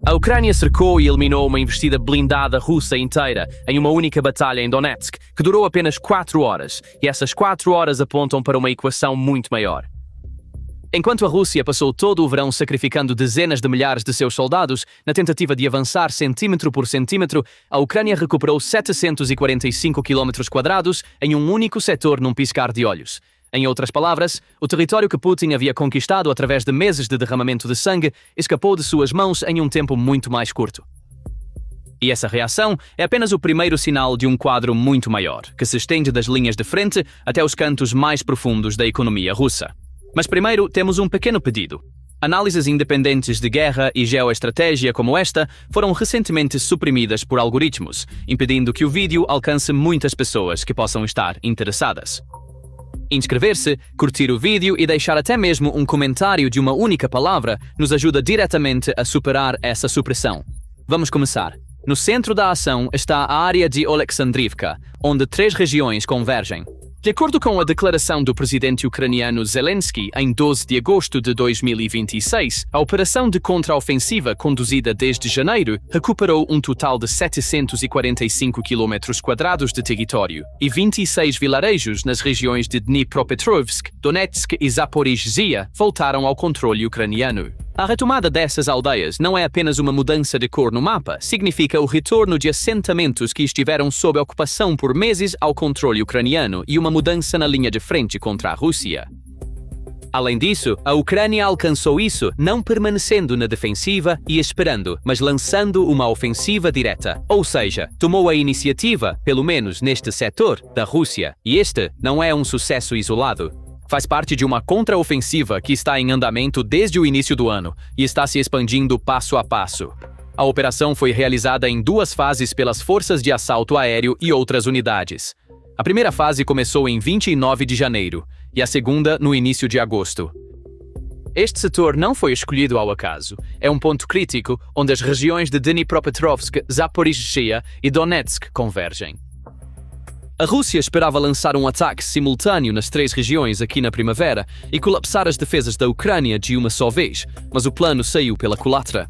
A Ucrânia cercou e eliminou uma investida blindada russa inteira em uma única batalha em Donetsk, que durou apenas 4 horas, e essas 4 horas apontam para uma equação muito maior. Enquanto a Rússia passou todo o verão sacrificando dezenas de milhares de seus soldados na tentativa de avançar centímetro por centímetro, a Ucrânia recuperou 745 km² em um único setor num piscar de olhos. Em outras palavras, o território que Putin havia conquistado através de meses de derramamento de sangue escapou de suas mãos em um tempo muito mais curto. E essa reação é apenas o primeiro sinal de um quadro muito maior, que se estende das linhas de frente até os cantos mais profundos da economia russa. Mas primeiro temos um pequeno pedido. Análises independentes de guerra e geoestratégia como esta foram recentemente suprimidas por algoritmos, impedindo que o vídeo alcance muitas pessoas que possam estar interessadas. Inscrever-se, curtir o vídeo e deixar até mesmo um comentário de uma única palavra nos ajuda diretamente a superar essa supressão. Vamos começar. No centro da ação está a área de Oleksandrivka, onde 3 regiões convergem. De acordo com a declaração do presidente ucraniano Zelensky em 12 de agosto de 2026, a operação de contraofensiva conduzida desde janeiro recuperou um total de 745 km² de território e 26 vilarejos nas regiões de Dnipropetrovsk, Donetsk e Zaporizhzhia voltaram ao controle ucraniano. A retomada dessas aldeias não é apenas uma mudança de cor no mapa, significa o retorno de assentamentos que estiveram sob ocupação por meses ao controle ucraniano e uma mudança na linha de frente contra a Rússia. Além disso, a Ucrânia alcançou isso não permanecendo na defensiva e esperando, mas lançando uma ofensiva direta, ou seja, tomou a iniciativa, pelo menos neste setor, da Rússia, e este não é um sucesso isolado. Faz parte de uma contraofensiva que está em andamento desde o início do ano e está se expandindo passo a passo. A operação foi realizada em 2 fases pelas forças de assalto aéreo e outras unidades. A primeira fase começou em 29 de janeiro e a segunda no início de agosto. Este setor não foi escolhido ao acaso. É um ponto crítico onde as regiões de Dnipropetrovsk, Zaporizhzhia e Donetsk convergem. A Rússia esperava lançar um ataque simultâneo nas 3 regiões aqui na primavera e colapsar as defesas da Ucrânia de uma só vez, mas o plano saiu pela culatra.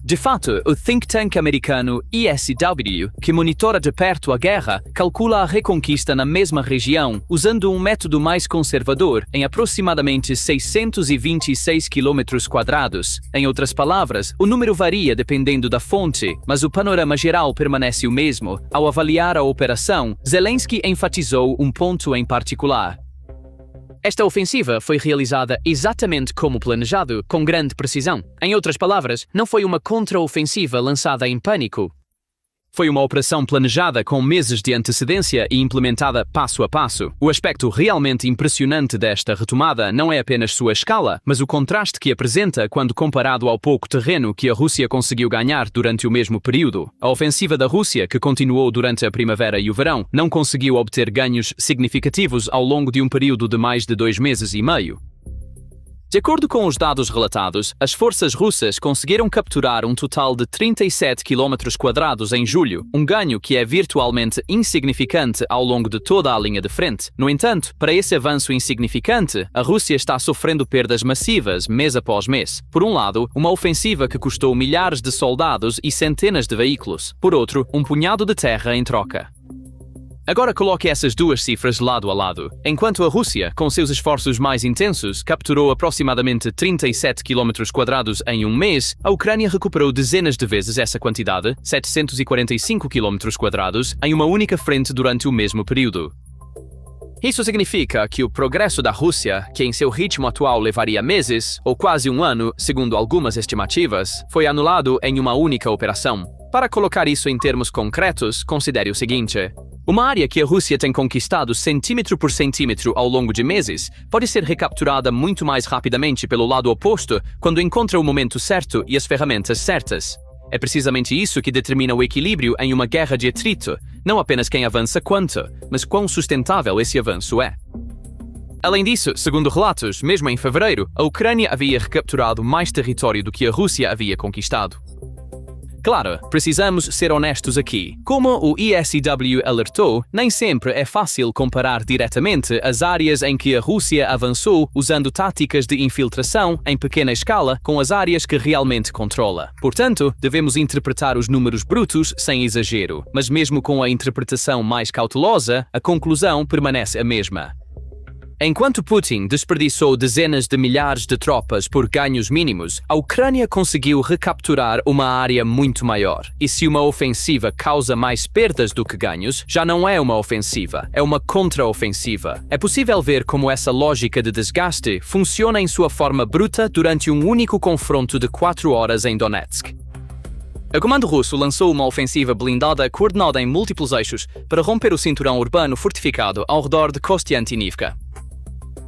De fato, o think tank americano ESW, que monitora de perto a guerra, calcula a reconquista na mesma região usando um método mais conservador em aproximadamente 626 km². Em outras palavras, o número varia dependendo da fonte, mas o panorama geral permanece o mesmo. Ao avaliar a operação, Zelensky enfatizou um ponto em particular. Esta ofensiva foi realizada exatamente como planejado, com grande precisão. Em outras palavras, não foi uma contraofensiva lançada em pânico. Foi uma operação planejada com meses de antecedência e implementada passo a passo. O aspecto realmente impressionante desta retomada não é apenas sua escala, mas o contraste que apresenta quando comparado ao pouco terreno que a Rússia conseguiu ganhar durante o mesmo período. A ofensiva da Rússia, que continuou durante a primavera e o verão, não conseguiu obter ganhos significativos ao longo de um período de mais de 2 meses e meio. De acordo com os dados relatados, as forças russas conseguiram capturar um total de 37 km² em julho, um ganho que é virtualmente insignificante ao longo de toda a linha de frente. No entanto, para esse avanço insignificante, a Rússia está sofrendo perdas massivas mês após mês. Por um lado, uma ofensiva que custou milhares de soldados e centenas de veículos. Por outro, um punhado de terra em troca. Agora coloque essas 2 cifras lado a lado. Enquanto a Rússia, com seus esforços mais intensos, capturou aproximadamente 37 km² em um mês, a Ucrânia recuperou dezenas de vezes essa quantidade, 745 km², em uma única frente durante o mesmo período. Isso significa que o progresso da Rússia, que em seu ritmo atual levaria meses, ou quase um ano, segundo algumas estimativas, foi anulado em uma única operação. Para colocar isso em termos concretos, considere o seguinte. Uma área que a Rússia tem conquistado centímetro por centímetro ao longo de meses pode ser recapturada muito mais rapidamente pelo lado oposto quando encontra o momento certo e as ferramentas certas. É precisamente isso que determina o equilíbrio em uma guerra de atrito, não apenas quem avança quanto, mas quão sustentável esse avanço é. Além disso, segundo relatos, mesmo em fevereiro, a Ucrânia havia recapturado mais território do que a Rússia havia conquistado. Claro, precisamos ser honestos aqui. Como o ISW alertou, nem sempre é fácil comparar diretamente as áreas em que a Rússia avançou usando táticas de infiltração em pequena escala com as áreas que realmente controla. Portanto, devemos interpretar os números brutos sem exagero, mas mesmo com a interpretação mais cautelosa, a conclusão permanece a mesma. Enquanto Putin desperdiçou dezenas de milhares de tropas por ganhos mínimos, a Ucrânia conseguiu recapturar uma área muito maior. E se uma ofensiva causa mais perdas do que ganhos, já não é uma ofensiva, é uma contra-ofensiva. É possível ver como essa lógica de desgaste funciona em sua forma bruta durante um único confronto de 4 horas em Donetsk. O comando russo lançou uma ofensiva blindada coordenada em múltiplos eixos para romper o cinturão urbano fortificado ao redor de Kostiantynivka.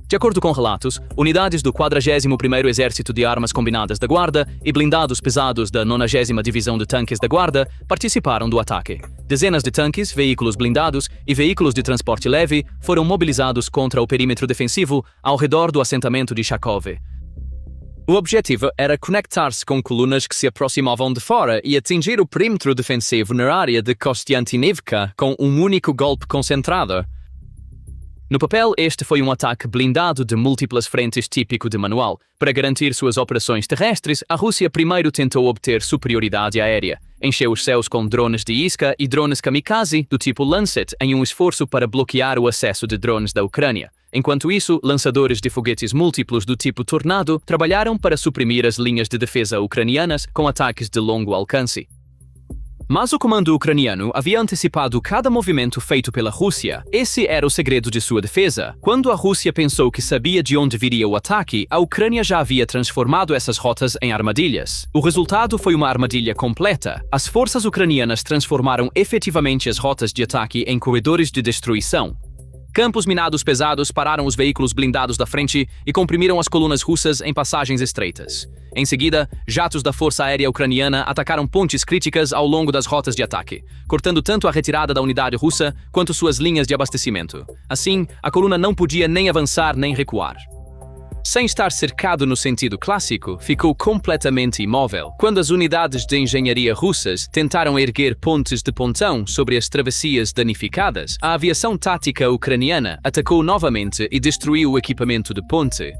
De acordo com relatos, unidades do 41º Exército de Armas Combinadas da Guarda e blindados pesados da 90ª Divisão de Tanques da Guarda participaram do ataque. Dezenas de tanques, veículos blindados e veículos de transporte leve foram mobilizados contra o perímetro defensivo ao redor do assentamento de Shakov. O objetivo era conectar-se com colunas que se aproximavam de fora e atingir o perímetro defensivo na área de Kostiantynivka com um único golpe concentrado. No papel, este foi um ataque blindado de múltiplas frentes típico de manual. Para garantir suas operações terrestres, a Rússia primeiro tentou obter superioridade aérea. Encheu os céus com drones de isca e drones kamikaze do tipo Lancet em um esforço para bloquear o acesso de drones da Ucrânia. Enquanto isso, lançadores de foguetes múltiplos do tipo Tornado trabalharam para suprimir as linhas de defesa ucranianas com ataques de longo alcance. Mas o comando ucraniano havia antecipado cada movimento feito pela Rússia. Esse era o segredo de sua defesa. Quando a Rússia pensou que sabia de onde viria o ataque, a Ucrânia já havia transformado essas rotas em armadilhas. O resultado foi uma armadilha completa. As forças ucranianas transformaram efetivamente as rotas de ataque em corredores de destruição. Campos minados pesados pararam os veículos blindados da frente e comprimiram as colunas russas em passagens estreitas. Em seguida, jatos da Força Aérea Ucraniana atacaram pontes críticas ao longo das rotas de ataque, cortando tanto a retirada da unidade russa quanto suas linhas de abastecimento. Assim, a coluna não podia nem avançar nem recuar. Sem estar cercado no sentido clássico, ficou completamente imóvel. Quando as unidades de engenharia russas tentaram erguer pontes de pontão sobre as travessias danificadas, a aviação tática ucraniana atacou novamente e destruiu o equipamento de ponte.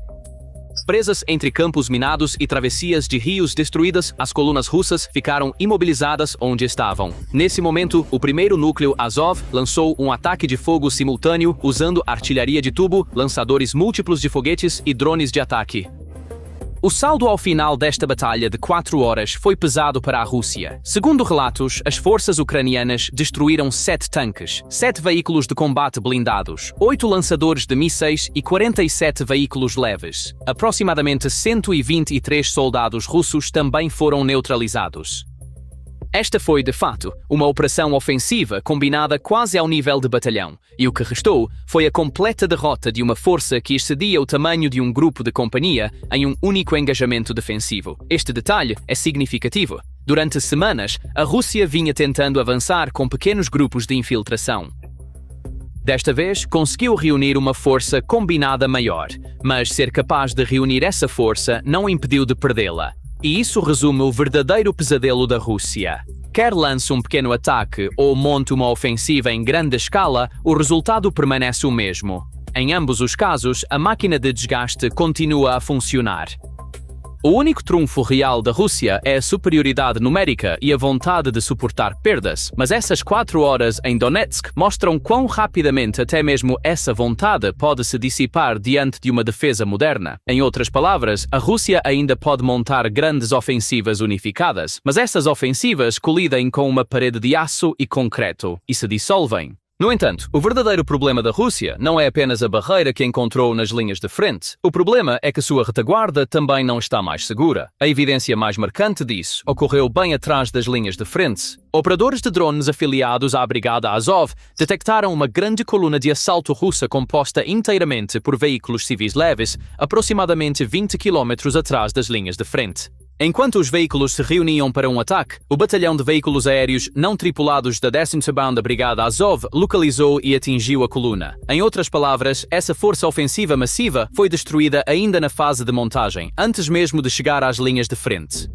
Presas entre campos minados e travessias de rios destruídas, as colunas russas ficaram imobilizadas onde estavam. Nesse momento, o primeiro núcleo Azov lançou um ataque de fogo simultâneo usando artilharia de tubo, lançadores múltiplos de foguetes e drones de ataque. O saldo ao final desta batalha de 4 horas foi pesado para a Rússia. Segundo relatos, as forças ucranianas destruíram 7 tanques, 7 veículos de combate blindados, 8 lançadores de mísseis e 47 veículos leves. Aproximadamente 123 soldados russos também foram neutralizados. Esta foi, de fato, uma operação ofensiva combinada quase ao nível de batalhão, e o que restou foi a completa derrota de uma força que excedia o tamanho de um grupo de companhia em um único engajamento defensivo. Este detalhe é significativo. Durante semanas, a Rússia vinha tentando avançar com pequenos grupos de infiltração. Desta vez, conseguiu reunir uma força combinada maior, mas ser capaz de reunir essa força não impediu de perdê-la. E isso resume o verdadeiro pesadelo da Rússia. Quer lance um pequeno ataque ou monte uma ofensiva em grande escala, o resultado permanece o mesmo. Em ambos os casos, a máquina de desgaste continua a funcionar. O único trunfo real da Rússia é a superioridade numérica e a vontade de suportar perdas, mas essas 4 horas em Donetsk mostram quão rapidamente até mesmo essa vontade pode se dissipar diante de uma defesa moderna. Em outras palavras, a Rússia ainda pode montar grandes ofensivas unificadas, mas essas ofensivas colidem com uma parede de aço e concreto e se dissolvem. No entanto, o verdadeiro problema da Rússia não é apenas a barreira que encontrou nas linhas de frente. O problema é que sua retaguarda também não está mais segura. A evidência mais marcante disso ocorreu bem atrás das linhas de frente. Operadores de drones afiliados à Brigada Azov detectaram uma grande coluna de assalto russa composta inteiramente por veículos civis leves, aproximadamente 20 km atrás das linhas de frente. Enquanto os veículos se reuniam para um ataque, o batalhão de veículos aéreos não tripulados da 12ª Brigada Azov localizou e atingiu a coluna. Em outras palavras, essa força ofensiva massiva foi destruída ainda na fase de montagem, antes mesmo de chegar às linhas de frente.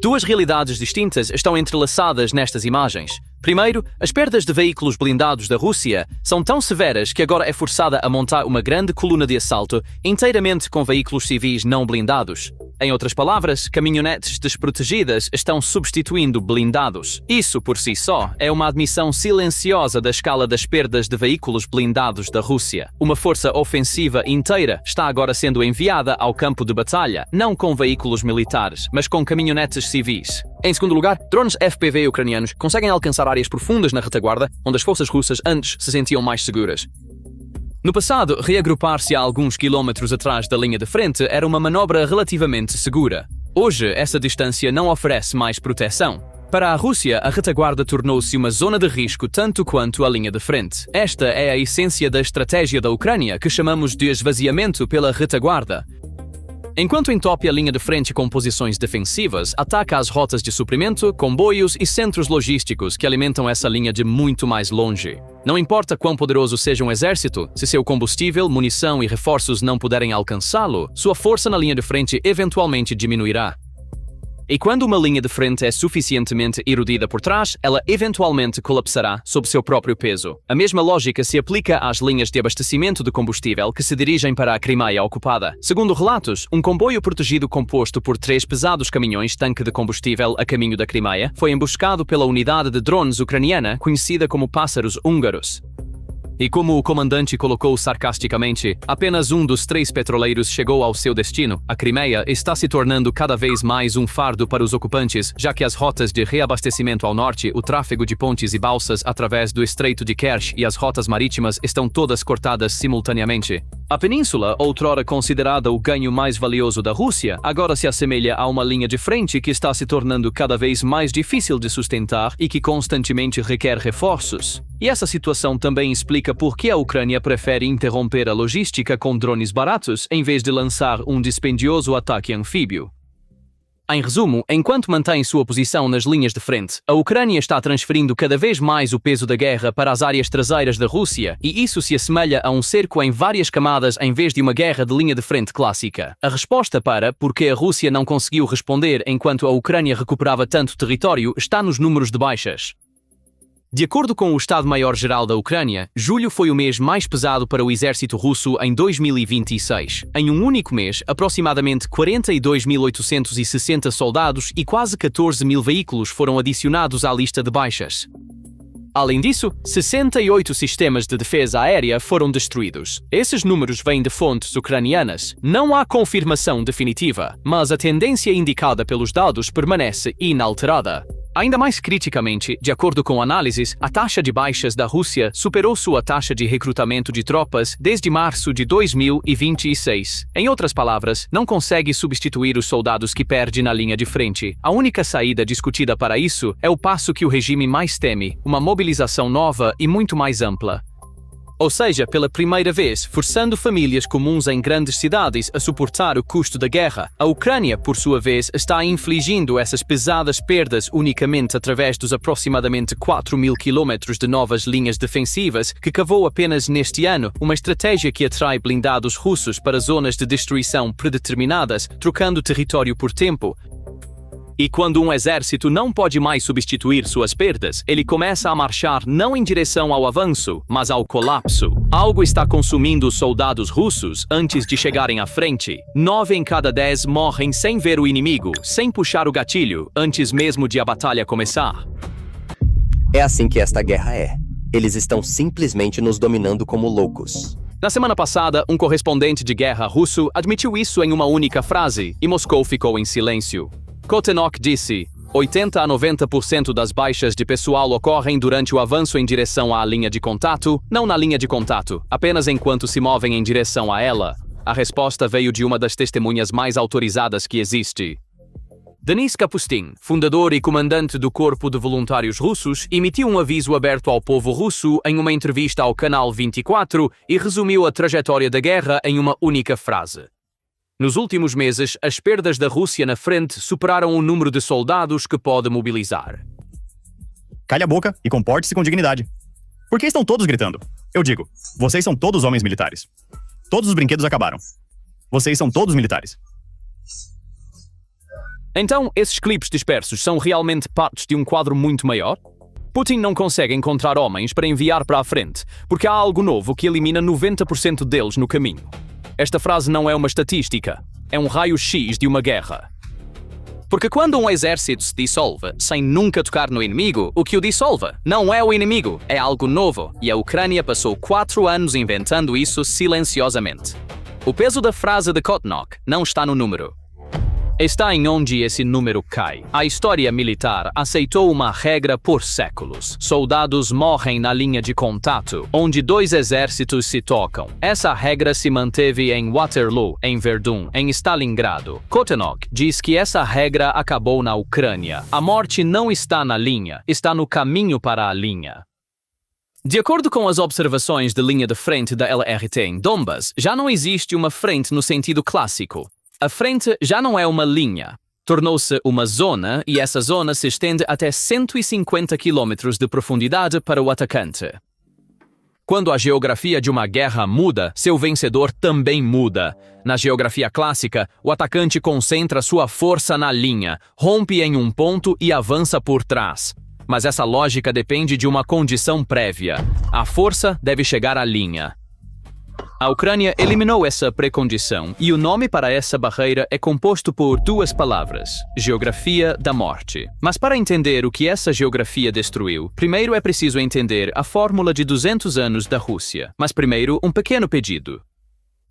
Duas realidades distintas estão entrelaçadas nestas imagens. Primeiro, as perdas de veículos blindados da Rússia são tão severas que agora é forçada a montar uma grande coluna de assalto inteiramente com veículos civis não blindados. Em outras palavras, caminhonetes desprotegidas estão substituindo blindados. Isso, por si só, é uma admissão silenciosa da escala das perdas de veículos blindados da Rússia. Uma força ofensiva inteira está agora sendo enviada ao campo de batalha, não com veículos militares, mas com caminhonetes civis. Em segundo lugar, drones FPV ucranianos conseguem alcançar áreas profundas na retaguarda, onde as forças russas antes se sentiam mais seguras. No passado, reagrupar-se a alguns quilômetros atrás da linha de frente era uma manobra relativamente segura. Hoje, essa distância não oferece mais proteção. Para a Rússia, a retaguarda tornou-se uma zona de risco tanto quanto a linha de frente. Esta é a essência da estratégia da Ucrânia, que chamamos de esvaziamento pela retaguarda. Enquanto entope a linha de frente com posições defensivas, ataca as rotas de suprimento, comboios e centros logísticos que alimentam essa linha de muito mais longe. Não importa quão poderoso seja um exército, se seu combustível, munição e reforços não puderem alcançá-lo, sua força na linha de frente eventualmente diminuirá. E quando uma linha de frente é suficientemente erodida por trás, ela eventualmente colapsará sob seu próprio peso. A mesma lógica se aplica às linhas de abastecimento de combustível que se dirigem para a Crimeia ocupada. Segundo relatos, um comboio protegido composto por 3 pesados caminhões-tanque de combustível a caminho da Crimeia foi emboscado pela unidade de drones ucraniana conhecida como Pássaros Húngaros. E como o comandante colocou sarcasticamente, apenas um dos 3 petroleiros chegou ao seu destino. A Crimeia está se tornando cada vez mais um fardo para os ocupantes, já que as rotas de reabastecimento ao norte, o tráfego de pontes e balsas através do Estreito de Kerch e as rotas marítimas estão todas cortadas simultaneamente. A península, outrora considerada o ganho mais valioso da Rússia, agora se assemelha a uma linha de frente que está se tornando cada vez mais difícil de sustentar e que constantemente requer reforços. E essa situação também explica por que a Ucrânia prefere interromper a logística com drones baratos em vez de lançar um dispendioso ataque anfíbio. Em resumo, enquanto mantém sua posição nas linhas de frente, a Ucrânia está transferindo cada vez mais o peso da guerra para as áreas traseiras da Rússia, e isso se assemelha a um cerco em várias camadas em vez de uma guerra de linha de frente clássica. A resposta para por que a Rússia não conseguiu responder enquanto a Ucrânia recuperava tanto território está nos números de baixas. De acordo com o Estado-Maior-Geral da Ucrânia, julho foi o mês mais pesado para o exército russo em 2026. Em um único mês, aproximadamente 42.860 soldados e quase 14.000 veículos foram adicionados à lista de baixas. Além disso, 68 sistemas de defesa aérea foram destruídos. Esses números vêm de fontes ucranianas. Não há confirmação definitiva, mas a tendência indicada pelos dados permanece inalterada. Ainda mais criticamente, de acordo com análises, a taxa de baixas da Rússia superou sua taxa de recrutamento de tropas desde março de 2026. Em outras palavras, não consegue substituir os soldados que perde na linha de frente. A única saída discutida para isso é o passo que o regime mais teme, uma mobilização nova e muito mais ampla. Ou seja, pela primeira vez, forçando famílias comuns em grandes cidades a suportar o custo da guerra. A Ucrânia, por sua vez, está infligindo essas pesadas perdas unicamente através dos aproximadamente 4.000 quilômetros de novas linhas defensivas que cavou apenas neste ano, uma estratégia que atrai blindados russos para zonas de destruição predeterminadas, trocando território por tempo. E quando um exército não pode mais substituir suas perdas, ele começa a marchar não em direção ao avanço, mas ao colapso. Algo está consumindo os soldados russos antes de chegarem à frente. 9 em cada 10 morrem sem ver o inimigo, sem puxar o gatilho, antes mesmo de a batalha começar. É assim que esta guerra é. Eles estão simplesmente nos dominando como loucos. Na semana passada, um correspondente de guerra russo admitiu isso em uma única frase, e Moscou ficou em silêncio. Kotenok disse: 80 a 90% das baixas de pessoal ocorrem durante o avanço em direção à linha de contato, não na linha de contato, apenas enquanto se movem em direção a ela. A resposta veio de uma das testemunhas mais autorizadas que existe. Denis Kapustin, fundador e comandante do Corpo de Voluntários Russos, emitiu um aviso aberto ao povo russo em uma entrevista ao Canal 24 e resumiu a trajetória da guerra em uma única frase. Nos últimos meses, as perdas da Rússia na frente superaram o número de soldados que pode mobilizar. Calhe a boca e comporte-se com dignidade. Por que estão todos gritando? Eu digo, vocês são todos homens militares. Todos os brinquedos acabaram. Vocês são todos militares. Então, esses clipes dispersos são realmente partes de um quadro muito maior? Putin não consegue encontrar homens para enviar para a frente, porque há algo novo que elimina 90% deles no caminho. Esta frase não é uma estatística, é um raio-x de uma guerra. Porque quando um exército se dissolve sem nunca tocar no inimigo, o que o dissolve não é o inimigo, é algo novo, e a Ucrânia passou 4 anos inventando isso silenciosamente. O peso da frase de Kotnok não está no número. Está em onde esse número cai. A história militar aceitou uma regra por séculos. Soldados morrem na linha de contato, onde 2 exércitos se tocam. Essa regra se manteve em Waterloo, em Verdun, em Stalingrado. Kotnok diz que essa regra acabou na Ucrânia. A morte não está na linha, está no caminho para a linha. De acordo com as observações de linha de frente da LRT em Donbas, já não existe uma frente no sentido clássico. A frente já não é uma linha. Tornou-se uma zona e essa zona se estende até 150 km de profundidade para o atacante. Quando a geografia de uma guerra muda, seu vencedor também muda. Na geografia clássica, o atacante concentra sua força na linha, rompe em um ponto e avança por trás. Mas essa lógica depende de uma condição prévia. A força deve chegar à linha. A Ucrânia eliminou essa precondição e o nome para essa barreira é composto por 2 palavras: geografia da morte. Mas para entender o que essa geografia destruiu, primeiro é preciso entender a fórmula de 200 anos da Rússia. Mas primeiro, um pequeno pedido.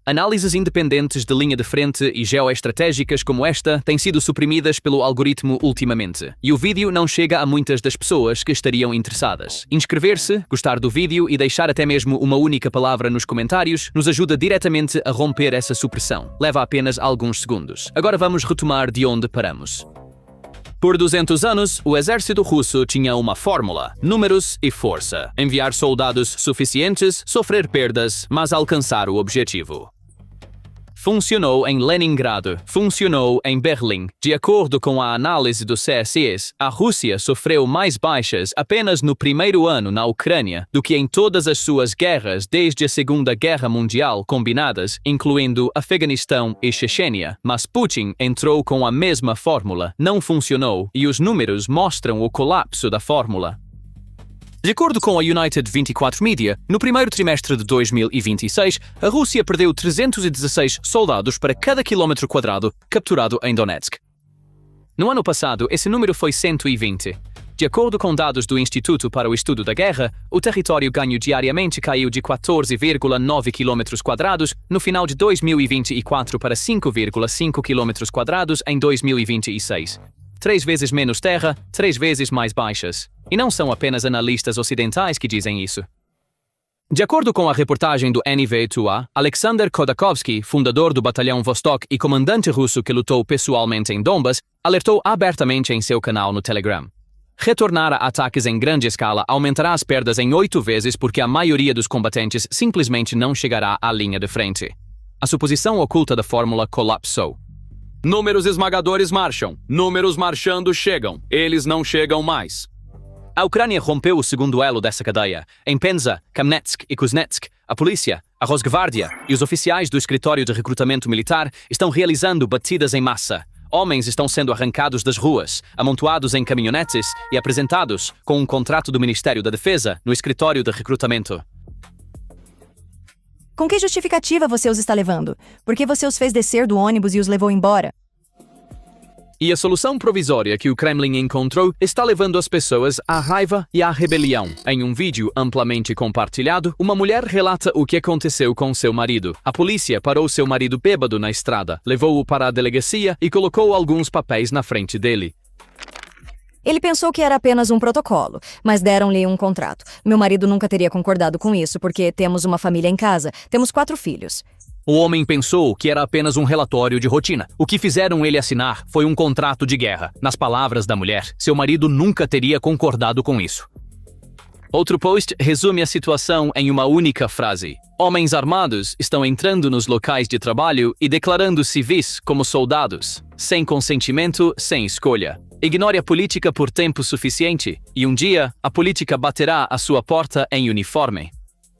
Análises independentes de linha de frente e geoestratégicas como esta têm sido suprimidas pelo algoritmo ultimamente, e o vídeo não chega a muitas das pessoas que estariam interessadas. Inscrever-se, gostar do vídeo e deixar até mesmo uma única palavra nos comentários nos ajuda diretamente a romper essa supressão. Leva apenas alguns segundos. Agora vamos retomar de onde paramos. Por 200 anos, o exército russo tinha uma fórmula: números e força. Enviar soldados suficientes, sofrer perdas, mas alcançar o objetivo. Funcionou em Leningrado, funcionou em Berlim. De acordo com a análise do CSIS, a Rússia sofreu mais baixas apenas no primeiro ano na Ucrânia do que em todas as suas guerras desde a Segunda Guerra Mundial combinadas, incluindo Afeganistão e Chechênia. Mas Putin entrou com a mesma fórmula, não funcionou, e os números mostram o colapso da fórmula. De acordo com a United 24 Media, no primeiro trimestre de 2026, a Rússia perdeu 316 soldados para cada quilômetro quadrado capturado em Donetsk. No ano passado, esse número foi 120. De acordo com dados do Instituto para o Estudo da Guerra, o território ganho diariamente caiu de 14,9 km² no final de 2024 para 5,5 km² em 2026. 3 vezes menos terra, 3 vezes mais baixas. E não são apenas analistas ocidentais que dizem isso. De acordo com a reportagem do NV2A, Alexander Khodakovsky, fundador do batalhão Vostok e comandante russo que lutou pessoalmente em Donbas, alertou abertamente em seu canal no Telegram. Retornar a ataques em grande escala aumentará as perdas em 8 vezes porque a maioria dos combatentes simplesmente não chegará à linha de frente. A suposição oculta da fórmula colapsou. Números esmagadores marcham, números marchando chegam, eles não chegam mais. A Ucrânia rompeu o segundo elo dessa cadeia. Em Penza, Kamenetsk e Kuznetsk, a polícia, a Rosgvardia e os oficiais do escritório de recrutamento militar estão realizando batidas em massa. Homens estão sendo arrancados das ruas, amontoados em caminhonetes e apresentados com um contrato do Ministério da Defesa no escritório de recrutamento. Com que justificativa você os está levando? Por que você os fez descer do ônibus e os levou embora? E a solução provisória que o Kremlin encontrou está levando as pessoas à raiva e à rebelião. Em um vídeo amplamente compartilhado, uma mulher relata o que aconteceu com seu marido. A polícia parou seu marido bêbado na estrada, levou-o para a delegacia e colocou alguns papéis na frente dele. Ele pensou que era apenas um protocolo, mas deram-lhe um contrato. Meu marido nunca teria concordado com isso, porque temos uma família em casa, temos 4 filhos. O homem pensou que era apenas um relatório de rotina. O que fizeram ele assinar foi um contrato de guerra. Nas palavras da mulher, seu marido nunca teria concordado com isso. Outro post resume a situação em uma única frase. Homens armados estão entrando nos locais de trabalho e declarando civis como soldados, sem consentimento, sem escolha. Ignore a política por tempo suficiente, e um dia a política baterá à sua porta em uniforme.